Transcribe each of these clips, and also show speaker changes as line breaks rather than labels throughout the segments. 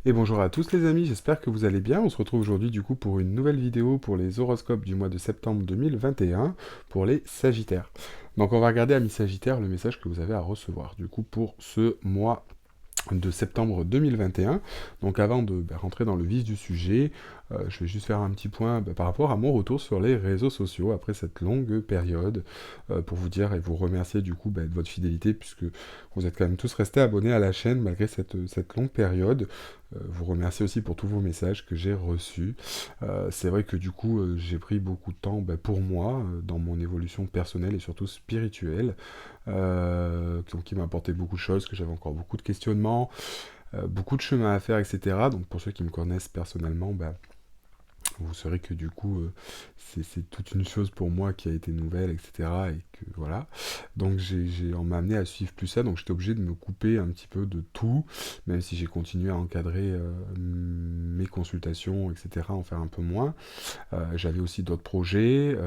Et bonjour à tous les amis, j'espère que vous allez bien. On se retrouve aujourd'hui du coup pour une nouvelle vidéo pour les horoscopes du mois de septembre 2021 pour les Sagittaires. Donc on va regarder à mi-Sagittaire le message que vous avez à recevoir du coup pour ce mois de septembre 2021. Donc avant de rentrer dans le vif du sujet, je vais juste faire un petit point par rapport à mon retour sur les réseaux sociaux après cette longue période pour vous dire et vous remercier du coup de votre fidélité puisque vous êtes quand même tous restés abonnés à la chaîne malgré cette longue période. Vous remercier aussi pour tous vos messages que j'ai reçus. C'est vrai que du coup j'ai pris beaucoup de temps pour moi dans mon évolution personnelle et surtout spirituelle donc qui m'a apporté beaucoup de choses, que j'avais encore beaucoup de questionnements, beaucoup de chemin à faire, etc. Donc pour ceux qui me connaissent personnellement, vous saurez que du coup, c'est toute une chose pour moi qui a été nouvelle, etc. Et que voilà. Donc on m'a amené à suivre plus ça, donc j'étais obligé de me couper un petit peu de tout, même si j'ai continué à encadrer mes consultations, etc., en faire un peu moins. J'avais aussi d'autres projets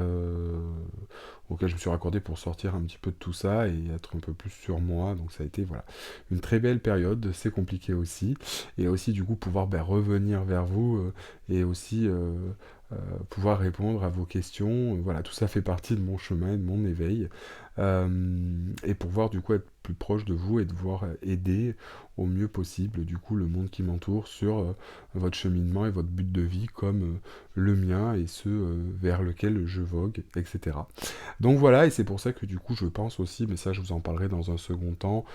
auxquels je me suis raccordé pour sortir un petit peu de tout ça et être un peu plus sur moi. Donc ça a été voilà, une très belle période, c'est compliqué aussi. Et aussi du coup pouvoir revenir vers vous et aussi pouvoir répondre à vos questions. Voilà, tout ça fait partie de mon chemin et de mon éveil. Et pouvoir du coup être plus proche de vous et de pouvoir aider au mieux possible du coup le monde qui m'entoure sur votre cheminement et votre but de vie comme le mien et ceux vers lequel je vogue, etc. Donc voilà, et c'est pour ça que du coup je pense aussi, mais ça je vous en parlerai dans un second temps,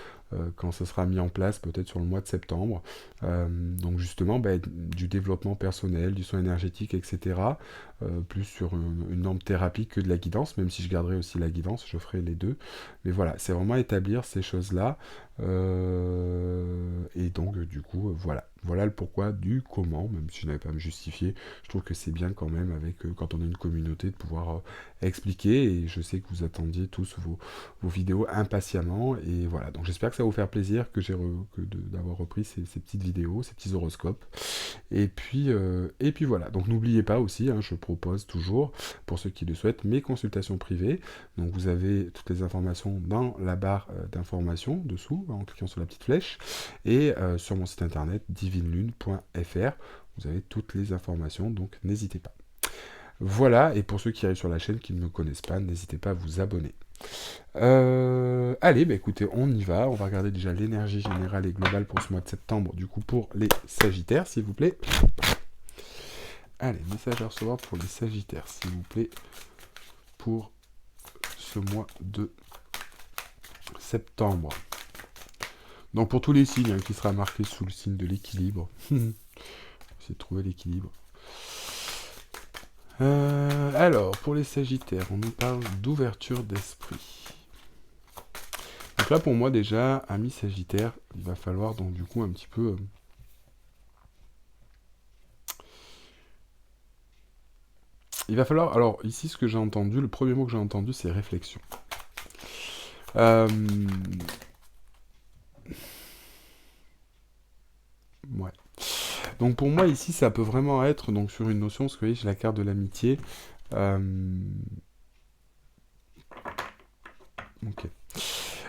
quand ça sera mis en place, peut-être sur le mois de septembre, donc justement du développement personnel, du soin énergétique, etc. Plus sur une norme thérapie que de la guidance, même si je garderai aussi la guidance, je ferai les deux. Mais voilà, c'est vraiment établir ces choses-là. Et donc du coup, voilà. Voilà le pourquoi du comment, même si je n'avais pas à me justifier. Je trouve que c'est bien quand même, avec quand on a une communauté, de pouvoir expliquer. Et je sais que vous attendiez tous vos vidéos impatiemment. Et voilà, donc j'espère que ça va vous faire plaisir d'avoir repris ces petites vidéos, ces petits horoscopes. Et puis voilà, donc n'oubliez pas aussi, hein, je propose toujours, pour ceux qui le souhaitent, mes consultations privées. Donc vous avez toutes les informations dans la barre d'informations dessous, en cliquant sur la petite flèche, et sur mon site internet divinelune.fr, vous avez toutes les informations, donc n'hésitez pas. Voilà, et pour ceux qui arrivent sur la chaîne qui ne me connaissent pas, n'hésitez pas à vous abonner. Allez, écoutez, on y va. On va regarder déjà l'énergie générale et globale pour ce mois de septembre, du coup pour les Sagittaires, s'il vous plaît. Allez, message à recevoir pour les Sagittaires, s'il vous plaît, pour ce mois de septembre. Donc pour tous les signes qui sera marqué sous le signe de l'équilibre. C'est de trouver l'équilibre. Alors, pour les Sagittaires, on nous parle d'ouverture d'esprit. Donc là, pour moi, déjà, ami Sagittaire, il va falloir donc du coup un petit peu... il va falloir... Alors, ici, ce que j'ai entendu, le premier mot que j'ai entendu, c'est réflexion. Ouais. Donc pour moi, ici, ça peut vraiment être donc sur une notion, parce que vous voyez, j'ai la carte de l'amitié. Euh, Ok.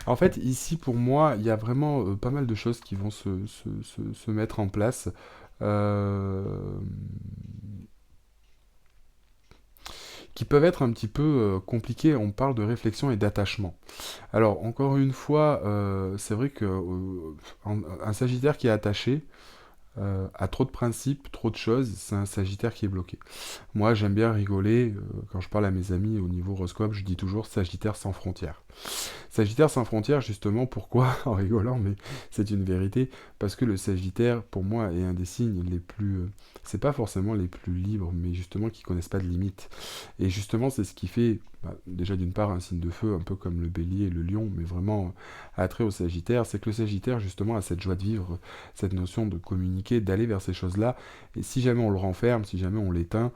En fait, ici, pour moi, il y a vraiment pas mal de choses qui vont se mettre en place. euh, qui peuvent être un petit peu compliquées. On parle de réflexion et d'attachement. Alors, encore une fois, c'est vrai que un Sagittaire qui est attaché a trop de principes, trop de choses, c'est un Sagittaire qui est bloqué. Moi, j'aime bien rigoler. Quand je parle à mes amis au niveau horoscope, je dis toujours Sagittaire sans frontières. Sagittaire sans frontières, justement, pourquoi? En rigolant, mais c'est une vérité. Parce que le Sagittaire, pour moi, est un des signes les plus... c'est pas forcément les plus libres, mais justement qui connaissent pas de limites. Et justement, c'est ce qui fait, déjà d'une part, un signe de feu, un peu comme le bélier et le lion, mais vraiment attrait au Sagittaire, c'est que le Sagittaire, justement, a cette joie de vivre, cette notion de communiquer, d'aller vers ces choses-là. Et si jamais on le renferme, si jamais on l'éteint,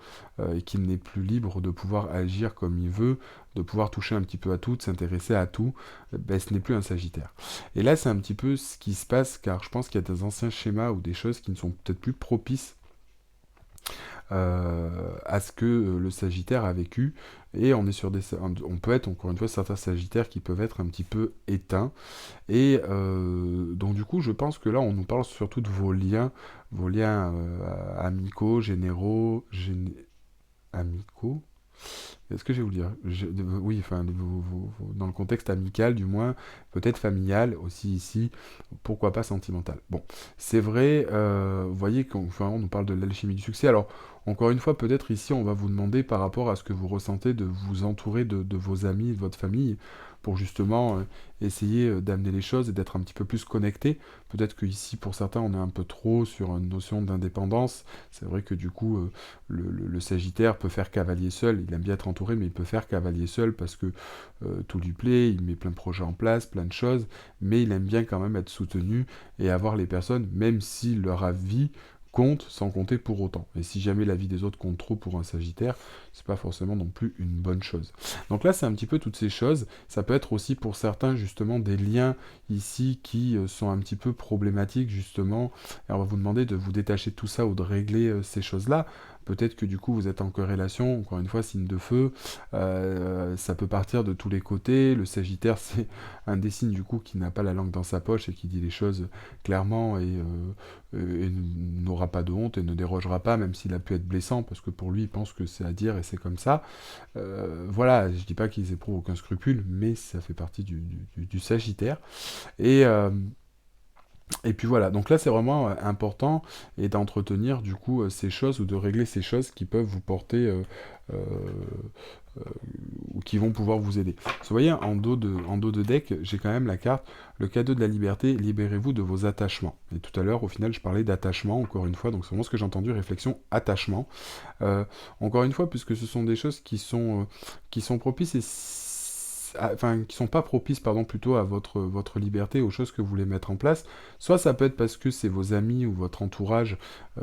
et qu'il n'est plus libre de pouvoir agir comme il veut, de pouvoir toucher un petit peu à tout, de s'intéresser à tout, ce n'est plus un Sagittaire. Et là, c'est un petit peu ce qui se passe, car je pense qu'il y a des anciens schémas ou des choses qui ne sont peut-être plus propices à ce que le Sagittaire a vécu. Et on est sur on peut être, encore une fois, certains Sagittaires qui peuvent être un petit peu éteints. Et donc du coup, je pense que là, on nous parle surtout de vos liens amicaux, généraux, amicaux. Est-ce que je vais vous le dire? Oui, enfin, dans le contexte amical, du moins, peut-être familial aussi ici, pourquoi pas sentimental. Bon, c'est vrai, vous voyez qu'on enfin, on nous parle de l'alchimie du succès. Alors, encore une fois, peut-être ici, on va vous demander par rapport à ce que vous ressentez de vous entourer de vos amis, de votre famille, pour justement essayer d'amener les choses et d'être un petit peu plus connecté. Peut-être que ici, pour certains, on est un peu trop sur une notion d'indépendance. C'est vrai que du coup, le Sagittaire peut faire cavalier seul, il aime bien être entouré, mais il peut faire cavalier seul parce que tout lui plaît, il met plein de projets en place, plein de choses, mais il aime bien quand même être soutenu et avoir les personnes, même si leur avis compte, sans compter pour autant. Et si jamais l'avis des autres compte trop pour un Sagittaire, c'est pas forcément non plus une bonne chose. Donc là, c'est un petit peu toutes ces choses. Ça peut être aussi pour certains, justement, des liens ici qui sont un petit peu problématiques, justement. Et on va vous demander de vous détacher de tout ça ou de régler ces choses-là. Peut-être que du coup vous êtes en corrélation, encore une fois signe de feu, ça peut partir de tous les côtés. Le Sagittaire c'est un des signes du coup qui n'a pas la langue dans sa poche et qui dit les choses clairement et n'aura pas de honte et ne dérogera pas même s'il a pu être blessant parce que pour lui il pense que c'est à dire et c'est comme ça. Voilà, je dis pas qu'ils éprouvent aucun scrupule, mais ça fait partie du Sagittaire. Et, euh, et puis voilà, donc là c'est vraiment important et d'entretenir du coup ces choses ou de régler ces choses qui peuvent vous porter euh, euh, ou qui vont pouvoir vous aider. Vous voyez, en dos de deck, j'ai quand même la carte le cadeau de la liberté, libérez-vous de vos attachements. Et tout à l'heure, au final, je parlais d'attachement, encore une fois, donc c'est vraiment ce que j'ai entendu, réflexion, attachement. Encore une fois, puisque ce sont des choses qui sont propices et enfin, qui sont pas propices, pardon, plutôt à votre liberté, aux choses que vous voulez mettre en place. Soit ça peut être parce que c'est vos amis ou votre entourage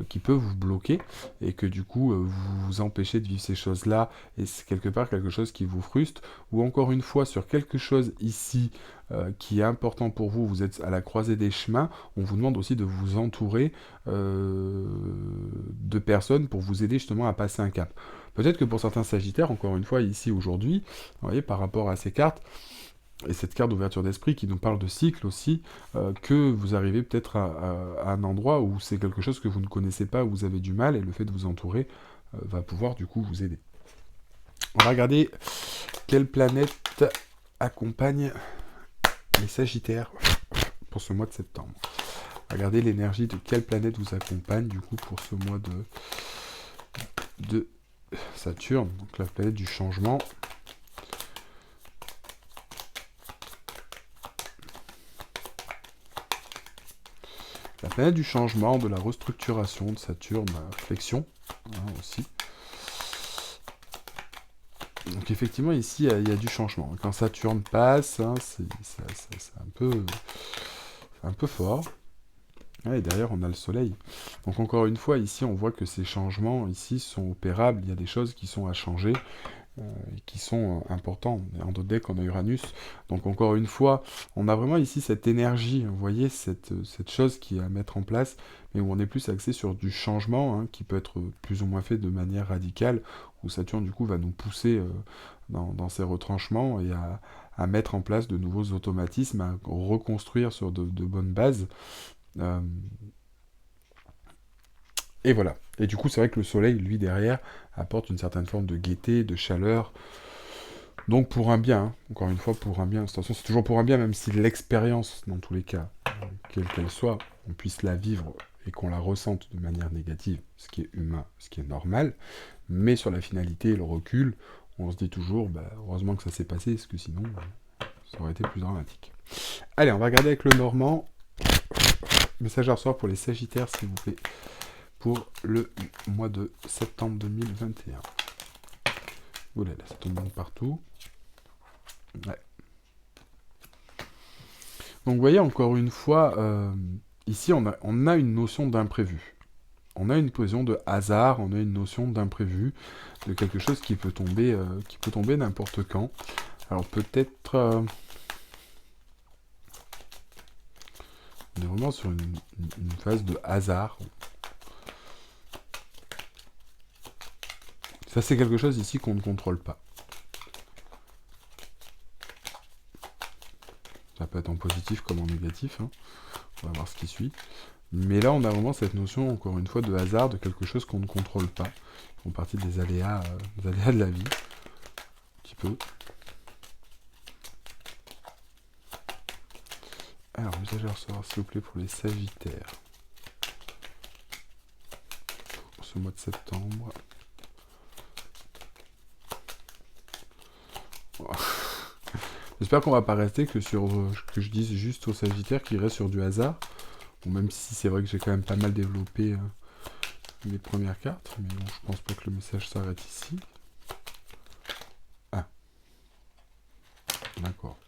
qui peut vous bloquer et que du coup vous vous empêchez de vivre ces choses-là et c'est quelque part quelque chose qui vous frustre. Ou encore une fois sur quelque chose ici qui est important pour vous, vous êtes à la croisée des chemins, on vous demande aussi de vous entourer de personnes pour vous aider justement à passer un cap. Peut-être que pour certains Sagittaires, encore une fois, ici, aujourd'hui, vous voyez, par rapport à ces cartes, et cette carte d'ouverture d'esprit qui nous parle de cycle aussi, que vous arrivez peut-être à un endroit où c'est quelque chose que vous ne connaissez pas, où vous avez du mal, et le fait de vous entourer va pouvoir du coup vous aider. On va regarder quelle planète accompagne les Sagittaires pour ce mois de septembre. Regardez l'énergie de quelle planète vous accompagne du coup pour ce mois de Saturne, donc la planète du changement. La planète du changement, de la restructuration de Saturne, la réflexion aussi. Donc effectivement ici il y a du changement. Quand Saturne passe, hein, c'est un peu fort. Ah, et derrière on a le soleil. Donc encore une fois ici on voit que ces changements ici sont opérables, il y a des choses qui sont à changer, qui sont importants. En d'autres decks on a Uranus. Donc encore une fois, on a vraiment ici cette énergie, vous voyez, cette chose qui est à mettre en place, mais où on est plus axé sur du changement, hein, qui peut être plus ou moins fait de manière radicale, où Saturne du coup va nous pousser dans ses retranchements et à mettre en place de nouveaux automatismes, à reconstruire sur de bonnes bases. Euh, et voilà. Et du coup, c'est vrai que le soleil, lui, derrière, apporte une certaine forme de gaieté, de chaleur. Donc pour un bien, hein. Encore une fois, pour un bien. De toute façon, c'est toujours pour un bien, même si l'expérience, dans tous les cas, quelle qu'elle soit, on puisse la vivre et qu'on la ressente de manière négative, ce qui est humain, ce qui est normal. Mais sur la finalité et le recul, on se dit toujours, bah, heureusement que ça s'est passé, parce que sinon, ça aurait été plus dramatique. Allez, on va regarder avec le Normand. Message à recevoir pour les Sagittaires, s'il vous plaît, pour le mois de septembre 2021. Oula, là, ça tombe partout. Ouais. Donc vous voyez, encore une fois, ici on a une notion d'imprévu. On a une notion de hasard, on a une notion d'imprévu, de quelque chose qui peut tomber n'importe quand. Alors peut-être... on est vraiment sur une phase de hasard. Ça, c'est quelque chose ici qu'on ne contrôle pas. Ça peut être en positif comme en négatif, hein. On va voir ce qui suit. Mais là, on a vraiment cette notion, encore une fois, de hasard, de quelque chose qu'on ne contrôle pas. Ils font partie des aléas de la vie, un petit peu. Alors, message à recevoir, s'il vous plaît, pour les Sagittaires. Pour ce mois de septembre. J'espère qu'on va pas rester que sur que je dise juste aux Sagittaires qui restent sur du hasard. Bon, même si c'est vrai que j'ai quand même pas mal développé les premières cartes, mais bon, je pense pas que le message s'arrête ici. Ah, d'accord.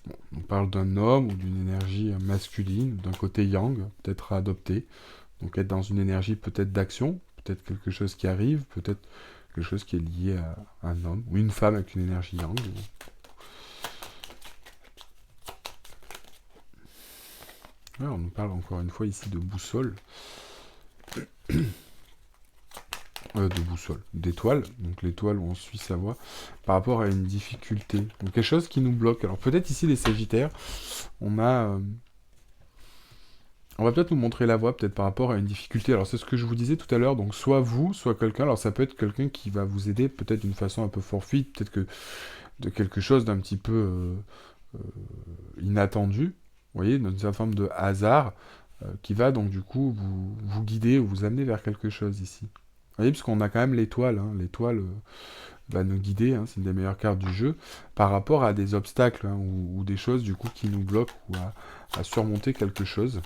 Bon, on parle d'un homme ou d'une énergie masculine, d'un côté yang, peut-être à adopter. Donc être dans une énergie peut-être d'action, peut-être quelque chose qui arrive, peut-être quelque chose qui est lié à un homme ou une femme avec une énergie yang. Ouais, on nous parle encore une fois ici de boussole. De boussole, d'étoile. Donc l'étoile où on suit sa voie par rapport à une difficulté. Donc quelque chose qui nous bloque. Alors peut-être ici les Sagittaires, on a... on va peut-être nous montrer la voie, peut-être par rapport à une difficulté. Alors c'est ce que je vous disais tout à l'heure, donc soit vous, soit quelqu'un. Alors ça peut être quelqu'un qui va vous aider, peut-être d'une façon un peu fortuite, peut-être que de quelque chose d'un petit peu inattendu, vous voyez, d'une certaine forme de hasard, qui va donc du coup vous guider ou vous amener vers quelque chose ici. Vous voyez, parce qu'on a quand même l'étoile, hein. L'étoile va nous guider, hein, c'est une des meilleures cartes du jeu, par rapport à des obstacles, hein, ou des choses du coup qui nous bloquent, ou à surmonter quelque chose.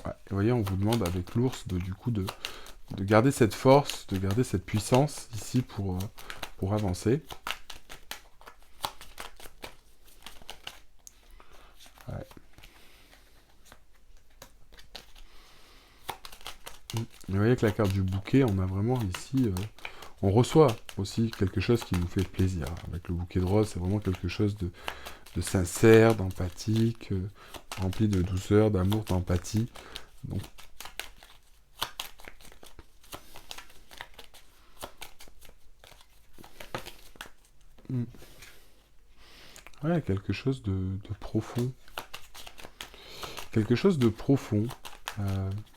Ouais, vous voyez, on vous demande avec l'ours du coup de garder cette force, de garder cette puissance ici pour avancer. Ouais. Vous voyez que la carte du bouquet, on a vraiment ici... on reçoit aussi quelque chose qui nous fait plaisir. Avec le bouquet de roses, c'est vraiment quelque chose de sincère, d'empathique, rempli de douceur, d'amour, d'empathie. Donc, ouais, quelque chose de profond. Quelque chose de profond.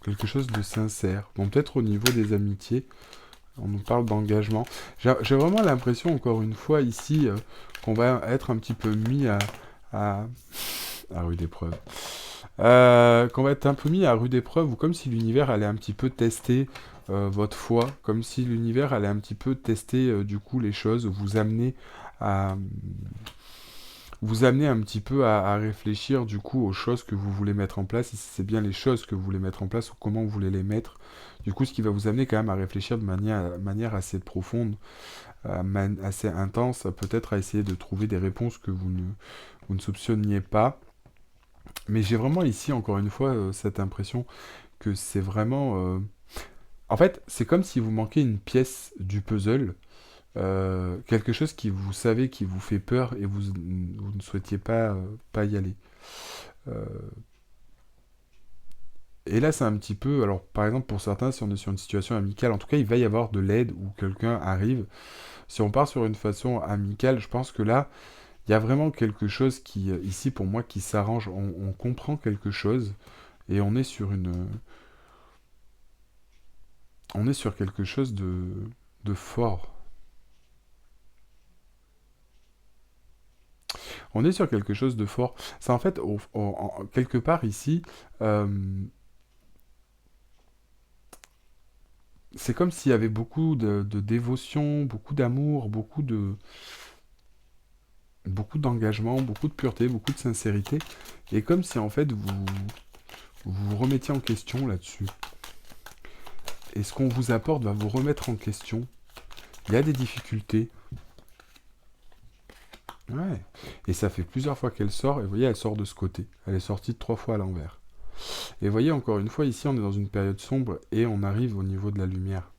Quelque chose de sincère. Bon, peut-être au niveau des amitiés, on nous parle d'engagement. J'ai vraiment l'impression, encore une fois, ici, qu'on va être un petit peu mis à rude épreuve. Qu'on va être un peu mis à rude épreuve, ou comme si l'univers allait un petit peu tester votre foi, comme si l'univers allait un petit peu tester du coup les choses, à vous amener un petit peu à réfléchir du coup aux choses que vous voulez mettre en place, si c'est bien les choses que vous voulez mettre en place ou comment vous voulez les mettre. Du coup, ce qui va vous amener quand même à réfléchir de manière assez profonde, assez intense, peut-être à essayer de trouver des réponses que vous ne soupçonniez pas. Mais j'ai vraiment ici, encore une fois, cette impression que c'est vraiment... En fait, c'est comme si vous manquez une pièce du puzzle, quelque chose qui vous savez qui vous fait peur et vous ne souhaitiez pas y aller. Euh, et là, c'est un petit peu... Alors, par exemple, pour certains, si on est sur une situation amicale, en tout cas, il va y avoir de l'aide où quelqu'un arrive. Si on part sur une façon amicale, je pense que là, il y a vraiment quelque chose qui, ici, pour moi, qui s'arrange. On comprend quelque chose et on est sur on est sur quelque chose de fort. On est sur quelque chose de fort. C'est en fait, quelque part ici, euh, c'est comme s'il y avait beaucoup de dévotion, beaucoup d'amour, beaucoup d'engagement, beaucoup de pureté, beaucoup de sincérité. Et comme si en fait vous remettiez en question là-dessus. Et ce qu'on vous apporte va vous remettre en question. Il y a des difficultés. Ouais. Et ça fait plusieurs fois qu'elle sort, et vous voyez, elle sort de ce côté. Elle est sortie 3 fois à l'envers. Et vous voyez, encore une fois, ici, on est dans une période sombre, et on arrive au niveau de la lumière.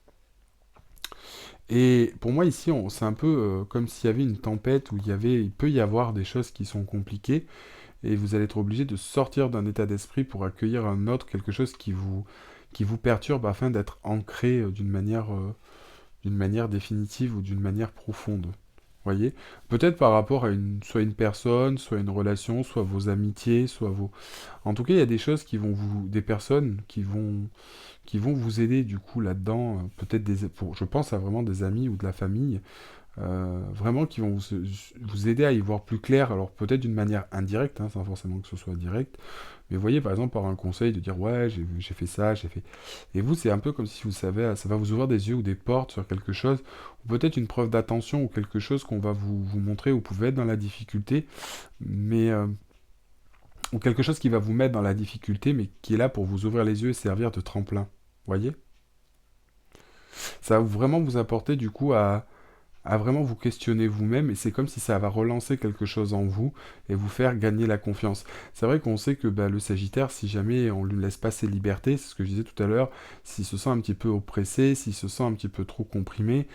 Et pour moi, ici, c'est un peu comme s'il y avait une tempête, où il peut y avoir des choses qui sont compliquées, et vous allez être obligé de sortir d'un état d'esprit pour accueillir un autre, quelque chose qui vous perturbent afin d'être ancré d'une manière définitive ou d'une manière profonde. Voyez? Peut-être par rapport à soit une personne, soit une relation, soit vos amitiés, soit vos... En tout cas, il y a des choses des personnes qui vont vous aider du coup là-dedans. Peut-être je pense à vraiment des amis ou de la famille vraiment qui vont vous aider à y voir plus clair, alors peut-être d'une manière indirecte, hein, sans forcément que ce soit direct, mais vous voyez par exemple par un conseil de dire ouais j'ai fait ça, j'ai fait... Et vous c'est un peu comme si vous savez, ça va vous ouvrir des yeux ou des portes sur quelque chose, ou peut-être une preuve d'attention ou quelque chose qu'on va vous montrer, où vous pouvez être dans la difficulté, mais... ou quelque chose qui va vous mettre dans la difficulté, mais qui est là pour vous ouvrir les yeux et servir de tremplin. Voyez? Ça va vraiment vous apporter du coup à vraiment vous questionner vous-même, et c'est comme si ça va relancer quelque chose en vous et vous faire gagner la confiance. C'est vrai qu'on sait que bah, le Sagittaire, si jamais on lui laisse pas ses libertés, c'est ce que je disais tout à l'heure, s'il se sent un petit peu oppressé, s'il se sent un petit peu trop comprimé,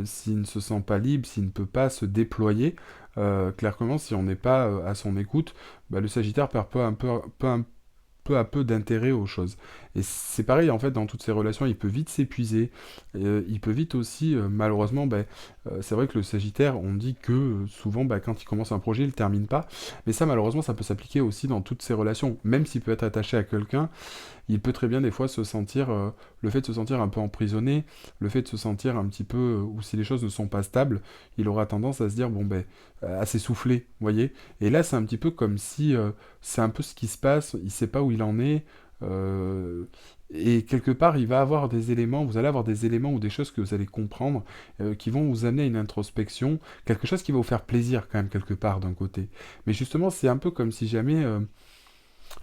s'il ne se sent pas libre, s'il ne peut pas se déployer, clairement, si on n'est pas à son écoute, bah, le Sagittaire perd peu à peu d'intérêt aux choses. Et c'est pareil, en fait, dans toutes ces relations, il peut vite s'épuiser, il peut vite aussi, malheureusement, ben, c'est vrai que le Sagittaire, on dit que souvent, ben, quand il commence un projet, il ne termine pas, mais ça, malheureusement, ça peut s'appliquer aussi dans toutes ces relations. Même s'il peut être attaché à quelqu'un, il peut très bien des fois se sentir, le fait de se sentir un peu emprisonné, le fait de se sentir un petit peu, ou si les choses ne sont pas stables, il aura tendance à se dire, bon ben, à s'essouffler, vous voyez. Et là, c'est un petit peu comme si, c'est un peu ce qui se passe, il sait pas où il en est, euh, et quelque part, il va avoir des éléments, vous allez avoir des éléments ou des choses que vous allez comprendre, qui vont vous amener à une introspection, quelque chose qui va vous faire plaisir quand même quelque part d'un côté. Mais justement, c'est un peu comme si jamais,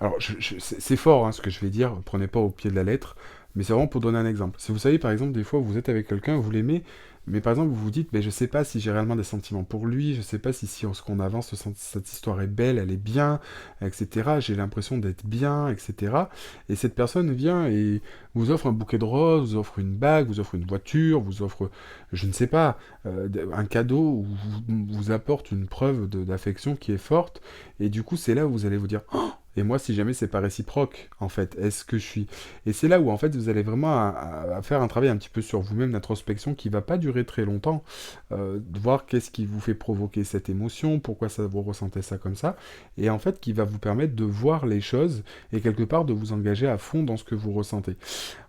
alors, c'est fort hein, ce que je vais dire, prenez pas au pied de la lettre, mais c'est vraiment pour donner un exemple. Si vous savez, par exemple, des fois, vous êtes avec quelqu'un, vous l'aimez, mais par exemple, vous vous dites, mais je sais pas si j'ai réellement des sentiments pour lui, je sais pas si ce qu'on avance, cette histoire est belle, elle est bien, etc. J'ai l'impression d'être bien, etc. Et cette personne vient et vous offre un bouquet de roses, vous offre une bague, vous offre une voiture, vous offre, je ne sais pas, un cadeau, ou vous apporte une preuve d'affection qui est forte, et du coup, c'est là où vous allez vous dire, oh, et moi, si jamais c'est pas réciproque, en fait, est-ce que je suis... Et c'est là où, en fait, vous allez vraiment à faire un travail un petit peu sur vous-même d'introspection qui va pas durer très longtemps, de voir qu'est-ce qui vous fait provoquer cette émotion, pourquoi ça vous ressentez ça comme ça, et en fait, qui va vous permettre de voir les choses et quelque part de vous engager à fond dans ce que vous ressentez.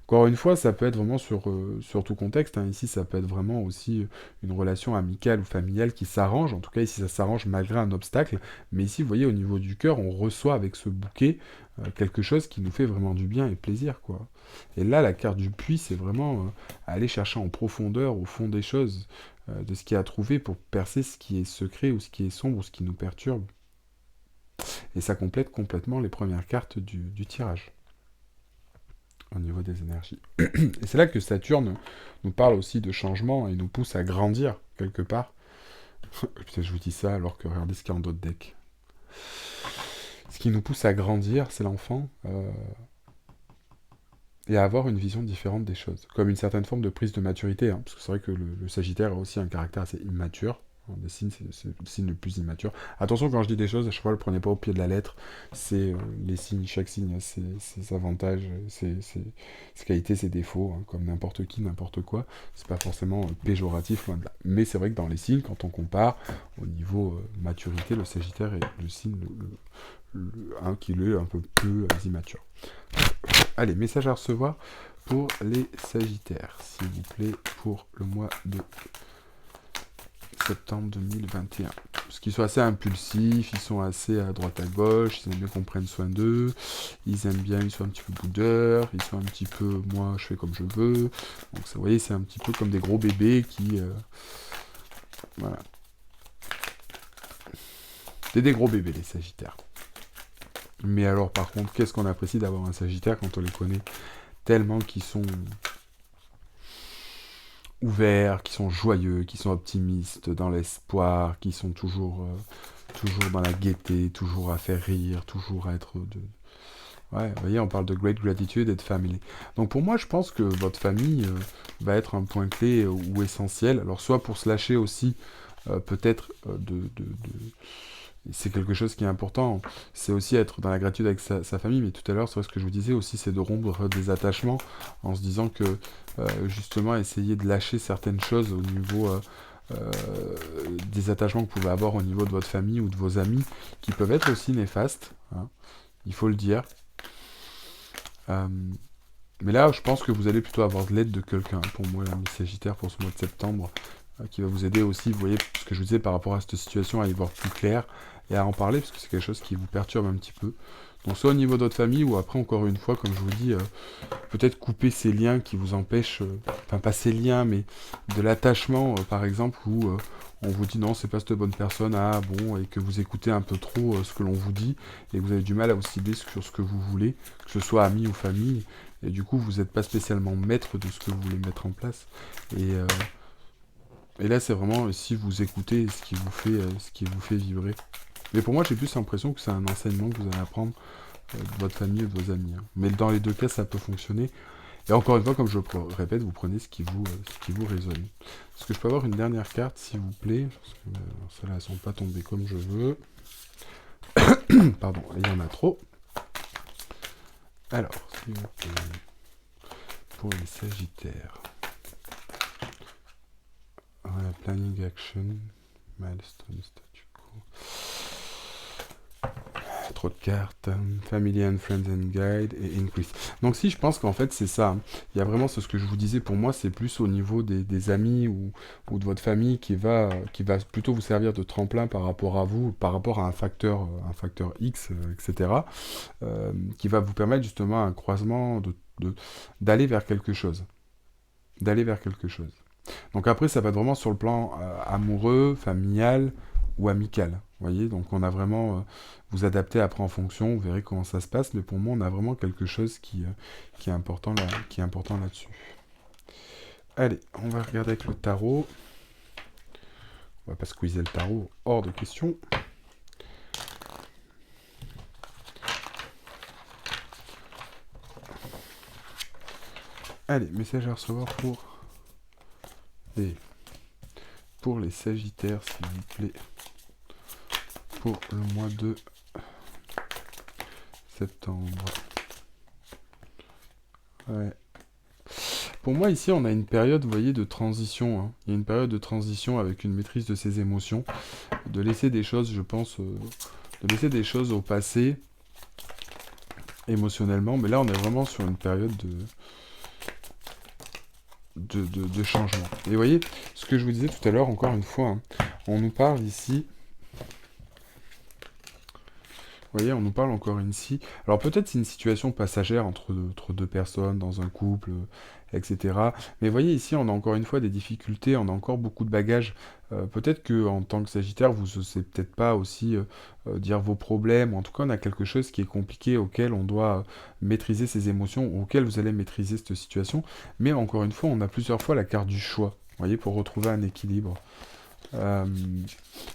Encore une fois, ça peut être vraiment sur tout contexte, hein. Ici, ça peut être vraiment aussi une relation amicale ou familiale qui s'arrange. En tout cas, ici, ça s'arrange malgré un obstacle. Mais ici, vous voyez, au niveau du cœur, on reçoit avec ce bouquet quelque chose qui nous fait vraiment du bien et plaisir, quoi. Et là, la carte du puits, c'est vraiment aller chercher en profondeur, au fond des choses, de ce qu'il y a à trouver pour percer ce qui est secret ou ce qui est sombre ou ce qui nous perturbe. Et ça complète complètement les premières cartes du tirage au niveau des énergies. Et c'est là que Saturne nous parle aussi de changement et nous pousse à grandir, quelque part. Putain, je vous dis ça alors que regardez ce qu'il y a en d'autres decks. Ce qui nous pousse à grandir, c'est l'enfant, et à avoir une vision différente des choses. Comme une certaine forme de prise de maturité, hein, parce que c'est vrai que le Sagittaire a aussi un caractère assez immature. Des signes, c'est le signe le plus immature. Attention, quand je dis des choses, à chaque fois, ne le prenez pas au pied de la lettre. C'est les signes, chaque signe a ses avantages, ses qualités, ses défauts, hein, comme n'importe qui, n'importe quoi. C'est pas forcément péjoratif, loin de là. Mais c'est vrai que dans les signes, quand on compare, au niveau maturité, le Sagittaire est le signe qui est un peu plus immature. Allez, message à recevoir pour les Sagittaires, s'il vous plaît, pour le mois de septembre 2021. Parce qu'ils sont assez impulsifs, ils sont assez à droite à gauche, ils aiment bien qu'on prenne soin d'eux, ils aiment bien, ils sont un petit peu boudeurs, ils sont un petit peu, moi je fais comme je veux. Donc ça, vous voyez, c'est un petit peu comme des gros bébés qui... voilà. C'est des gros bébés, les Sagittaires. Mais alors, par contre, qu'est-ce qu'on apprécie d'avoir un Sagittaire quand on les connaît tellement qu'ils sont ouverts, qui sont joyeux, qui sont optimistes, dans l'espoir, qui sont toujours dans la gaieté, toujours à faire rire, toujours à être de... Ouais, vous voyez, on parle de great gratitude et de family. Donc pour moi, je pense que votre famille va être un point clé ou essentiel. Alors soit pour se lâcher aussi, peut-être c'est quelque chose qui est important. C'est aussi être dans la gratitude avec sa famille, mais tout à l'heure, c'est vrai, ce que je vous disais aussi, c'est de rompre des attachements en se disant que justement, essayer de lâcher certaines choses au niveau euh, des attachements que vous pouvez avoir au niveau de votre famille ou de vos amis, qui peuvent être aussi néfastes, hein, il faut le dire. Euh, mais là, je pense que vous allez plutôt avoir de l'aide de quelqu'un, pour moi, l'ami Sagittaire, pour ce mois de septembre, qui va vous aider aussi, vous voyez, ce que je vous disais par rapport à cette situation, à y voir plus clair et à en parler, parce que c'est quelque chose qui vous perturbe un petit peu. Donc soit au niveau de votre famille, ou après, encore une fois, comme je vous dis, peut-être couper ces liens qui vous empêchent, enfin pas ces liens, mais de l'attachement, par exemple, où on vous dit non, c'est pas cette bonne personne, ah bon, et que vous écoutez un peu trop ce que l'on vous dit, et que vous avez du mal à vous cibler sur ce que vous voulez, que ce soit amis ou famille, et du coup, vous n'êtes pas spécialement maître de ce que vous voulez mettre en place. Et, euh, et là, c'est vraiment si vous écoutez ce qui vous fait vibrer. Mais pour moi, j'ai plus l'impression que c'est un enseignement que vous allez apprendre de votre famille et de vos amis, hein. Mais dans les deux cas, ça peut fonctionner. Et encore une fois, comme je le répète, vous prenez ce qui vous résonne. Est-ce que je peux avoir une dernière carte, s'il vous plaît? Parce que celles-là, elles sont pas tombées comme je veux. Pardon, il y en a trop. Alors, s'il vous plaît, pour les Sagittaires. Planning action, milestone, statu quo. Trop de cartes, family and friends and guide et increase. Donc si je pense qu'en fait c'est ça, hein. Il y a vraiment ce que je vous disais, pour moi c'est plus au niveau des amis ou de votre famille qui va plutôt vous servir de tremplin par rapport à vous, par rapport à un facteur X, etc. Qui va vous permettre justement un croisement d'aller vers quelque chose. D'aller vers quelque chose. Donc après, ça va être vraiment sur le plan amoureux, familial ou amical. Vous voyez, donc on a vraiment, vous adaptez après en fonction, vous verrez comment ça se passe, mais pour moi, on a vraiment quelque chose qui est important là, qui est important là-dessus. Allez, on va regarder avec le tarot. On va pas squeezer le tarot, hors de question. Allez, message à recevoir pour les Sagittaires, s'il vous plaît, pour le mois de septembre. Ouais. Pour moi, ici, on a une période, vous voyez, de transition, hein. Il y a une période de transition avec une maîtrise de ses émotions, de laisser des choses, je pense, de laisser des choses au passé, émotionnellement. Mais là, on est vraiment sur une période de changement. Et vous voyez, ce que je vous disais tout à l'heure, encore une fois, hein, on nous parle ici... Vous voyez, on nous parle encore ici. Alors peut-être c'est une situation passagère entre deux personnes, dans un couple, etc. Mais vous voyez, ici, on a encore une fois des difficultés, on a encore beaucoup de bagages. Peut-être que en tant que Sagittaire, vous n'osez peut-être pas aussi dire vos problèmes. En tout cas, on a quelque chose qui est compliqué, auquel on doit maîtriser ses émotions, auquel vous allez maîtriser cette situation. Mais encore une fois, on a plusieurs fois la carte du choix, vous voyez, pour retrouver un équilibre. Euh,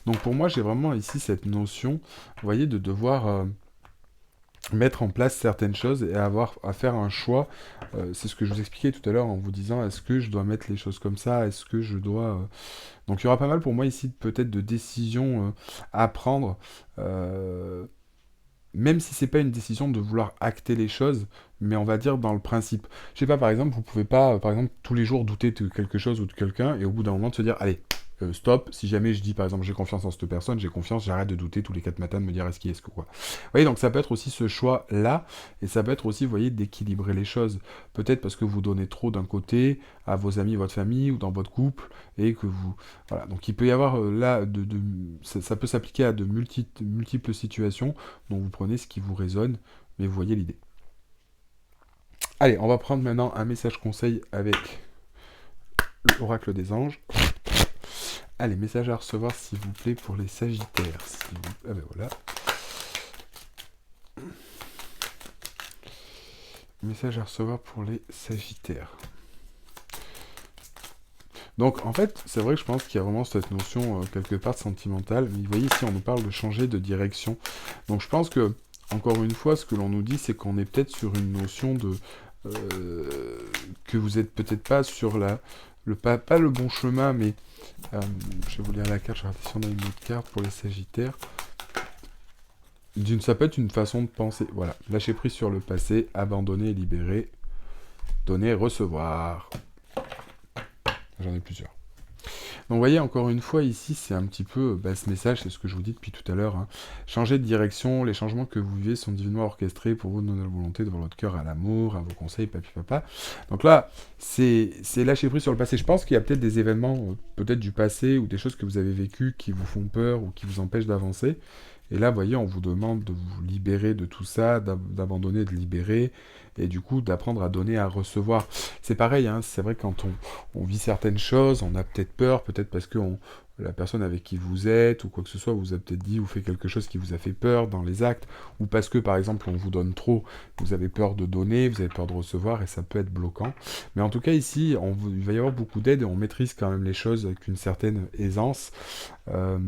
donc pour moi, j'ai vraiment ici cette notion, vous voyez, de devoir mettre en place certaines choses et avoir à faire un choix. C'est ce que je vous expliquais tout à l'heure en vous disant, est-ce que je dois mettre les choses comme ça? Est-ce que je dois... Donc il y aura pas mal pour moi ici peut-être de décisions à prendre. Même si c'est pas une décision de vouloir acter les choses, mais on va dire dans le principe. Je sais pas, par exemple, vous pouvez pas, par exemple, tous les jours douter de quelque chose ou de quelqu'un, et au bout d'un moment de se dire, allez, stop, si jamais je dis, par exemple, j'ai confiance en cette personne, j'ai confiance, j'arrête de douter tous les 4 matins de me dire est-ce qu'il est-ce que quoi. Vous voyez, donc ça peut être aussi ce choix-là, et ça peut être aussi, vous voyez, d'équilibrer les choses. Peut-être parce que vous donnez trop d'un côté à vos amis, votre famille, ou dans votre couple, et que vous... Voilà, donc il peut y avoir là, ça peut s'appliquer à de multiples situations, donc vous prenez ce qui vous résonne, mais vous voyez l'idée. Allez, on va prendre maintenant un message conseil avec l'oracle des anges. Allez, message à recevoir s'il vous plaît pour les Sagittaires. Ah ben voilà. Message à recevoir pour les Sagittaires. Donc en fait, c'est vrai que je pense qu'il y a vraiment cette notion quelque part sentimentale, mais vous voyez ici on nous parle de changer de direction. Donc je pense que, encore une fois, ce que l'on nous dit, c'est qu'on est peut-être sur une notion de... que vous êtes peut-être pas sur pas le bon chemin, mais je vais vous lire la carte, je vais regarder si on a une autre carte pour les Sagittaires. Ça peut être une façon de penser. Voilà, lâcher prise sur le passé, abandonner, libérer, donner, recevoir. J'en ai plusieurs. Donc vous voyez, encore une fois, ici, c'est un petit peu, ce message, c'est ce que je vous dis depuis tout à l'heure, hein. Changer de direction, les changements que vous vivez sont divinement orchestrés pour vous de la volonté, devant votre cœur à l'amour, à vos conseils, papi papa. Donc là, c'est lâcher prise sur le passé. Je pense qu'il y a peut-être des événements, peut-être du passé, ou des choses que vous avez vécues qui vous font peur, ou qui vous empêchent d'avancer. Et là, vous voyez, on vous demande de vous libérer de tout ça, d'abandonner, de libérer, et du coup, d'apprendre à donner, à recevoir. C'est pareil, hein, c'est vrai quand on vit certaines choses, on a peut-être peur, peut-être parce que la personne avec qui vous êtes, ou quoi que ce soit, vous a peut-être dit ou fait quelque chose qui vous a fait peur dans les actes, ou parce que, par exemple, on vous donne trop, vous avez peur de donner, vous avez peur de recevoir, et ça peut être bloquant. Mais en tout cas, ici, il va y avoir beaucoup d'aide, et on maîtrise quand même les choses avec une certaine aisance. Euh,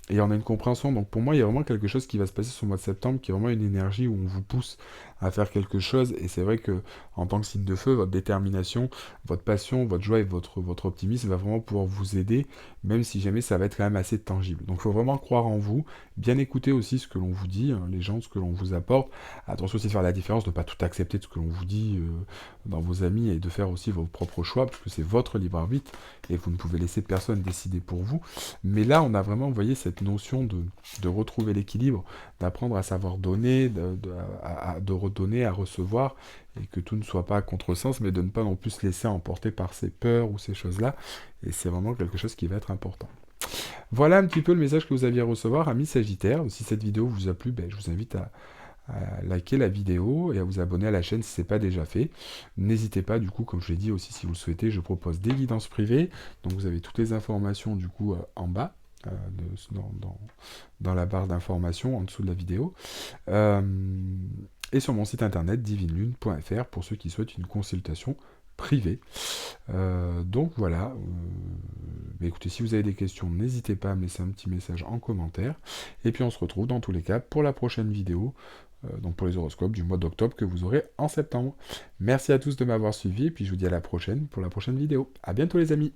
et on a une compréhension, donc pour moi, il y a vraiment quelque chose qui va se passer sur le mois de septembre, qui est vraiment une énergie où on vous pousse à faire quelque chose, et c'est vrai que en tant que signe de feu, votre détermination, votre passion, votre joie et votre optimisme va vraiment pouvoir vous aider, même si jamais ça va être quand même assez tangible. Donc il faut vraiment croire en vous, bien écouter aussi ce que l'on vous dit, hein, les gens, ce que l'on vous apporte. Attention aussi de faire la différence, de ne pas tout accepter de ce que l'on vous dit dans vos amis, et de faire aussi vos propres choix, parce que c'est votre libre arbitre, et vous ne pouvez laisser personne décider pour vous. Mais là, on a vraiment, vous voyez, cette notion de retrouver l'équilibre, d'apprendre à savoir donner, de redonner, à recevoir, et que tout ne soit pas à contresens, mais de ne pas non plus se laisser emporter par ces peurs ou ces choses-là. Et c'est vraiment quelque chose qui va être important. Voilà un petit peu le message que vous aviez à recevoir, amis Sagittaires. Si cette vidéo vous a plu, je vous invite à liker la vidéo et à vous abonner à la chaîne si ce n'est pas déjà fait. N'hésitez pas, du coup, comme je l'ai dit aussi, si vous le souhaitez, je propose des guidances privées. Donc vous avez toutes les informations, du coup, en bas, dans la barre d'informations, en dessous de la vidéo. Et sur mon site internet, divinelune.fr, pour ceux qui souhaitent une consultation privée. Donc voilà. Écoutez, si vous avez des questions, n'hésitez pas à me laisser un petit message en commentaire. Et puis on se retrouve dans tous les cas pour la prochaine vidéo, donc pour les horoscopes du mois d'octobre que vous aurez en septembre. Merci à tous de m'avoir suivi, et puis je vous dis à la prochaine pour la prochaine vidéo. À bientôt les amis.